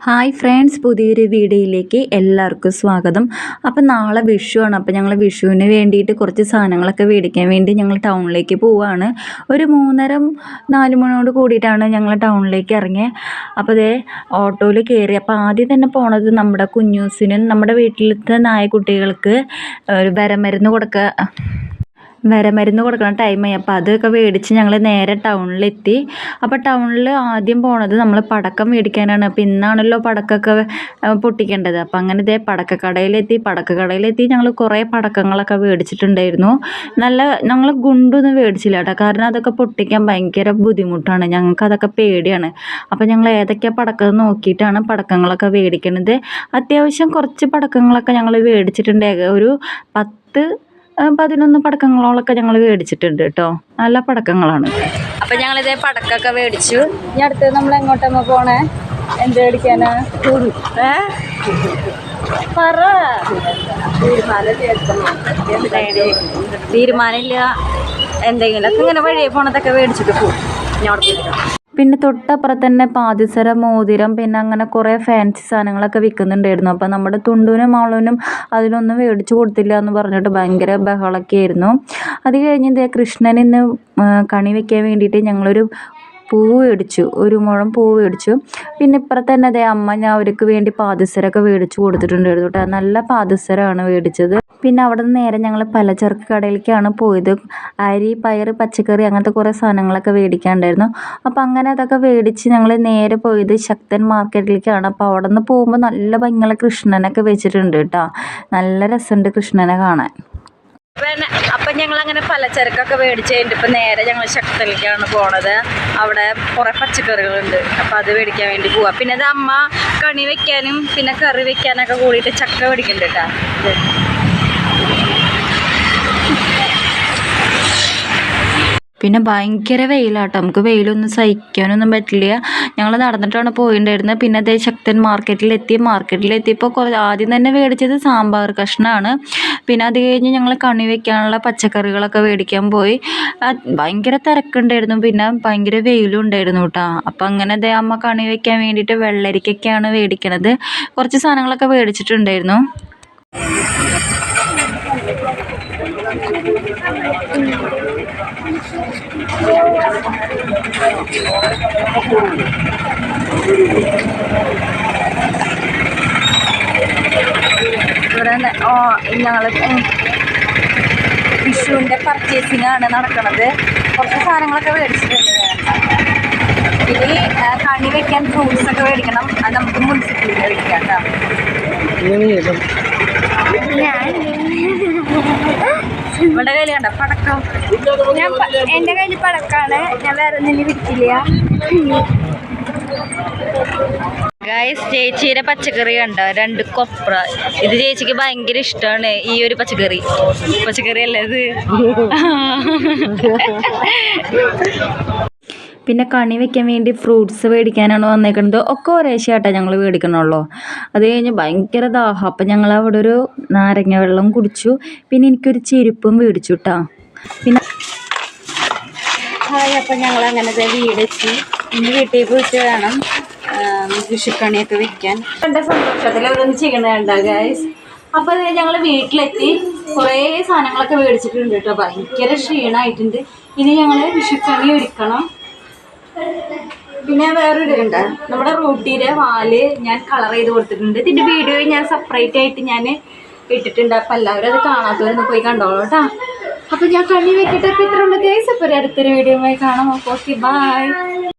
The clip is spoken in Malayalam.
ഹായ് ഫ്രണ്ട്സ്, പുതിയൊരു വീഡിയോയിലേക്ക് എല്ലാവർക്കും സ്വാഗതം. അപ്പോൾ നാളെ വിഷുവാണ്. അപ്പോൾ ഞങ്ങൾ വിഷുവിന് വേണ്ടിയിട്ട് കുറച്ച് സാധനങ്ങളൊക്കെ മേടിക്കാൻ വേണ്ടി ഞങ്ങൾ ടൗണിലേക്ക് പോവുകയാണ്. ഒരു 3:30-4 മണിയോട് കൂടിയിട്ടാണ് ഞങ്ങൾ ടൗണിലേക്ക് ഇറങ്ങിയത്. അപ്പോൾ അതേ ഓട്ടോയിൽ കയറി. അപ്പോൾ ആദ്യം തന്നെ പോണത് നമ്മുടെ കുഞ്ഞൂസിനും നമ്മുടെ വീട്ടിലത്തെ നായക്കുട്ടികൾക്ക് വരമരുന്ന് കൊടുക്കണ ടൈമായി. അപ്പോൾ അതൊക്കെ മേടിച്ച് ഞങ്ങൾ നേരെ ടൗണിലെത്തി. അപ്പോൾ ടൗണിൽ ആദ്യം പോണത് നമ്മൾ പടക്കം മേടിക്കാനാണ്. അപ്പോൾ ഇന്നാണല്ലോ പടക്കമൊക്കെ പൊട്ടിക്കേണ്ടത്. അപ്പോൾ അങ്ങനെ ഇതേ പടക്കക്കടയിലെത്തി ഞങ്ങൾ കുറേ പടക്കങ്ങളൊക്കെ മേടിച്ചിട്ടുണ്ടായിരുന്നു. ഞങ്ങൾ ഗുണ്ടൊന്നും മേടിച്ചില്ല കേട്ടോ, കാരണം അതൊക്കെ പൊട്ടിക്കാൻ ഭയങ്കര ബുദ്ധിമുട്ടാണ്, ഞങ്ങൾക്ക് അതൊക്കെ പേടിയാണ്. അപ്പോൾ ഞങ്ങൾ ഏതൊക്കെ പടക്കം നോക്കിയിട്ടാണ് പടക്കങ്ങളൊക്കെ മേടിക്കുന്നത്. അത്യാവശ്യം കുറച്ച് പടക്കങ്ങളൊക്കെ ഞങ്ങൾ മേടിച്ചിട്ടുണ്ട്. ഒരു 10-11 പടക്കങ്ങളോളൊക്കെ ഞങ്ങൾ മേടിച്ചിട്ടുണ്ട് കേട്ടോ. നല്ല പടക്കങ്ങളാണ്. അപ്പം ഞങ്ങളിതേ പടക്കമൊക്കെ മേടിച്ചു. ഇനി അടുത്ത് നമ്മൾ എങ്ങോട്ടമ്മ പോണേ? എന്ത് മേടിക്കാനാ? പറ. തീരുമാനമില്ല. എന്തെങ്കിലുമൊക്കെ ഇങ്ങനെ വഴിയെ പോണതൊക്കെ മേടിച്ചിട്ട് പോകും. പിന്നെ തൊട്ടപ്പുറത്ത് തന്നെ പാദസര, മോതിരം, പിന്നെ അങ്ങനെ കുറേ ഫാൻസി സാധനങ്ങളൊക്കെ വിൽക്കുന്നുണ്ടായിരുന്നു. അപ്പോൾ നമ്മുടെ തുണ്ടുവിനും മാളൂനും അതിനൊന്നും മേടിച്ചു കൊടുത്തില്ല എന്ന് പറഞ്ഞിട്ട് ഭയങ്കര ബഹളമൊക്കെ ആയിരുന്നു. അത് കഴിഞ്ഞ് ഇതേ കൃഷ്ണനിന്ന് കണി വെക്കാൻ വേണ്ടിയിട്ട് ഞങ്ങളൊരു ഒരു മുഴം പൂവ് മേടിച്ചു. പിന്നെ ഇപ്പുറത്ത് തന്നെ അതേ അമ്മ ഞാൻ അവർക്ക് വേണ്ടി പാദസരമൊക്കെ മേടിച്ചു കൊടുത്തിട്ടുണ്ടായിരുന്നു കേട്ടോ. നല്ല പാദസരമാണ് മേടിച്ചത്. പിന്നെ അവിടെ നിന്ന് നേരെ ഞങ്ങൾ പലചരക്ക് കടയിലേക്കാണ് പോയത്. അരി, പയർ, പച്ചക്കറി അങ്ങനത്തെ കുറേ സാധനങ്ങളൊക്കെ മേടിക്കാനുണ്ടായിരുന്നു. അപ്പോൾ അങ്ങനെ അതൊക്കെ മേടിച്ച് ഞങ്ങൾ നേരെ പോയത് ശക്തൻ മാർക്കറ്റിലേക്കാണ്. അപ്പോൾ അവിടെ നിന്ന് പോകുമ്പോൾ നല്ല ഭംഗിയുള്ള കൃഷ്ണനൊക്കെ വെച്ചിട്ടുണ്ട് കേട്ടോ. നല്ല രസമുണ്ട് കൃഷ്ണനെ കാണാൻ. അപ്പം ഞങ്ങളങ്ങനെ പലചരക്കൊക്കെ മേടിച്ച് കഴിഞ്ഞിട്ട് ഇപ്പം നേരെ ഞങ്ങൾ ശക്തനിലേക്കാണ് പോണത്. അവിടെ കുറേ പച്ചക്കറികളുണ്ട്. അപ്പോൾ അത് മേടിക്കാൻ വേണ്ടി പോവാം. പിന്നെ അത് അമ്മ കണി വെക്കാനും പിന്നെ കറി വെക്കാനൊക്കെ കൂടിയിട്ട് ചക്ക മേടിക്കുന്നുണ്ട് കേട്ടോ. പിന്നെ ഭയങ്കര വെയിലാട്ടോ, നമുക്ക് വെയിലൊന്നും സഹിക്കാനൊന്നും പറ്റില്ല. ഞങ്ങൾ നടന്നിട്ടാണ് പോയിട്ടുണ്ടായിരുന്നത്. പിന്നെ അതേ ശക്തൻ മാർക്കറ്റിലെത്തിയപ്പോൾ ആദ്യം തന്നെ മേടിച്ചത് സാമ്പാർ കഷ്ണമാണ്. പിന്നെ അത് കഴിഞ്ഞ് ഞങ്ങൾ കണി വെക്കാനുള്ള പച്ചക്കറികളൊക്കെ മേടിക്കാൻ പോയി. ഭയങ്കര തിരക്കുണ്ടായിരുന്നു, പിന്നെ ഭയങ്കര വെയിലും ഉണ്ടായിരുന്നു കേട്ടോ. അപ്പം അങ്ങനെ അതേ അമ്മ കണി വെക്കാൻ വേണ്ടിയിട്ട് വെള്ളരിക്കൊക്കെയാണ് മേടിക്കണത്. കുറച്ച് സാധനങ്ങളൊക്കെ മേടിച്ചിട്ടുണ്ടായിരുന്നു. ഇവിടെ ഞങ്ങൾ വിഷുവിൻ്റെ പർച്ചേസിംഗ് ആണ് നടക്കുന്നത്. കുറച്ച് സാധനങ്ങളൊക്കെ മേടിച്ചിട്ടുണ്ട്. ഇനി കണി വെക്കാൻ ഫ്രൂട്ട്സൊക്കെ മേടിക്കണം. അത് നമുക്ക് മുനിസിപ്പാലിറ്റി മേടിക്കാം കേട്ടോ. ഇവിടെ കയ്യിൽ കണ്ട പടക്കം, എൻ്റെ കയ്യിൽ പടക്കാണ്. ഞാൻ വേറെ ഒന്നും വിറ്റില്ല. ഗൈസ്, ചേച്ചിയുടെ പച്ചക്കറി കണ്ടോ? 2 കൊപ്ര. ഇത് ചേച്ചിക്ക് ഭയങ്കര ഇഷ്ടമാണ് ഈ ഒരു പച്ചക്കറി അല്ലേ ഇത്. പിന്നെ കണി വെക്കാൻ വേണ്ടി ഫ്രൂട്ട്സ് മേടിക്കാനാണ് വന്നേക്കുന്നത്. ഒക്കെ ഒരേശയാട്ടോ ഞങ്ങൾ മേടിക്കണുള്ളൂ. അത് കഴിഞ്ഞ് ഭയങ്കര ദാഹം. അപ്പം ഞങ്ങൾ അവിടെ ഒരു നാരങ്ങ വെള്ളം കുടിച്ചു. പിന്നെ എനിക്കൊരു ചെരുപ്പും മേടിച്ചു കേട്ടോ. പിന്നെ അപ്പം ഞങ്ങൾ അങ്ങനത്തെ വീടെത്തി. ഇനി വീട്ടിൽ പോയിട്ട് വേണം വിഷുക്കണിയൊക്കെ വെക്കാൻ. എൻ്റെ സന്തോഷത്തിൽ അതൊന്നും ചെയ്യണുണ്ടോ ഗൈസ്. അപ്പോൾ അത് ഞങ്ങൾ വീട്ടിലെത്തി. കുറേ സാധനങ്ങളൊക്കെ മേടിച്ചിട്ടുണ്ട് കേട്ടോ. ഭയങ്കര ക്ഷീണമായിട്ടുണ്ട്. ഇനി ഞങ്ങൾ വിഷുക്കണി ഒരുക്കണം. പിന്നെ വേറൊരു ഉണ്ട്, നമ്മുടെ റൂട്ടിയുടെ വാല് ഞാൻ കളർ ചെയ്ത് കൊടുത്തിട്ടുണ്ട്. ഇതിൻ്റെ വീഡിയോ ഞാൻ സെപ്പറേറ്റ് ആയിട്ട് ഞാൻ ഇട്ടിട്ടുണ്ട്. അപ്പം എല്ലാവരും അത് കാണാത്തവരൊന്ന് പോയി കണ്ടോളൂ കേട്ടോ. അപ്പം ഞാൻ കണി വെക്കിട്ട് ഇത്രയുള്ള കേസ് ഇപ്പോൾ അടുത്തൊരു വീഡിയോ കാണാം. Okay, by.